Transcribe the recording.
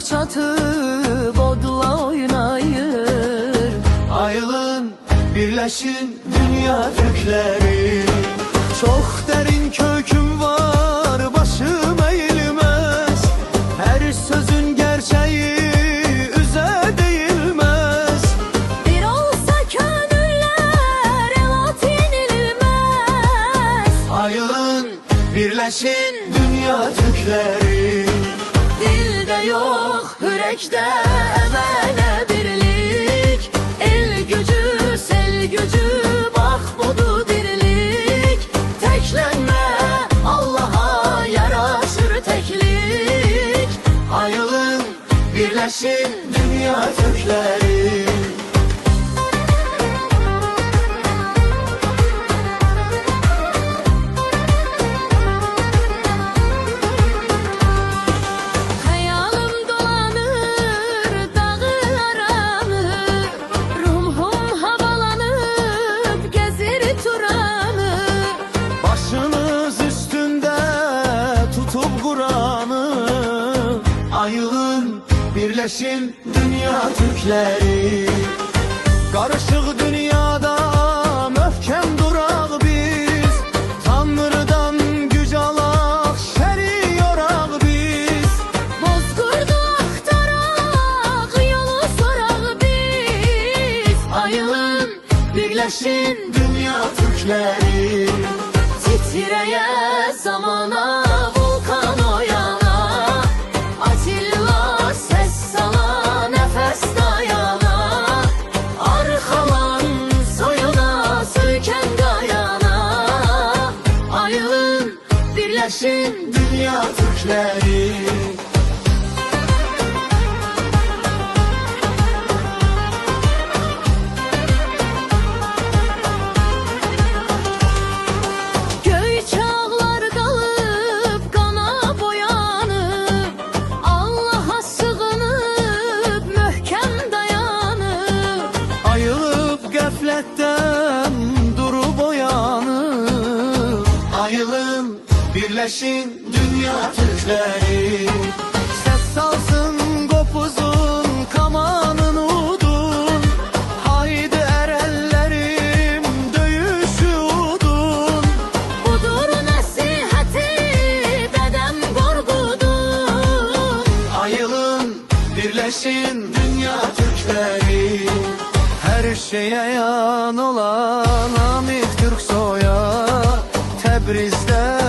çatıp odla oynayır. Ayılın, birleşin dünya Türkleri. Çok derin köküm var, başım eğilmez. Her sözün gerçeği üze değilmez. Bir olsa gönüller elat yenilmez. Ayılın, birleşin dünya Türkleri. Dilde yok, yürekte emene birlik. El gücü, sel gücü, bak budu dirlik. Teklenme, Allah'a yaraşır teklik. Ayılın, birleşin dünya Türkleri. Hayalim dolanır dağlar aranı. Ruhum havalanıp gezir turanı. Başınız üstünde tutup Kur'an'ı. Ayılın, birleşin dünya Türkleri. Karışık dünyada möhkem durak biz. Tanrı'dan güç alak, şeri yorak biz. Bozkurdu aktarak, yolu sorak biz. Ayılın, birleşin dünya Türkleri. Titreye zamana, volkan oyana. Atilla ses sala, nefes dayana. Arkalan soyuna, söken dayana. Ayılın, birleşin dünya Türkleri. Göy çağlar kalıp kana boyanıp. Allah'a sığınıp möhkem dayanıp. Ayılıp gafletten durup uyanıp. Ayılın, birleşin dünya Türkleri. Ses salsın kopuzun, kamanın udun. Haydi erellerim, döyüşü udun. Budur nasihati, dedem Korkut'un. Ayılın, birleşin dünya Türkleri. Her şeye yan olan Hamit Türksoy'a Tebriz'de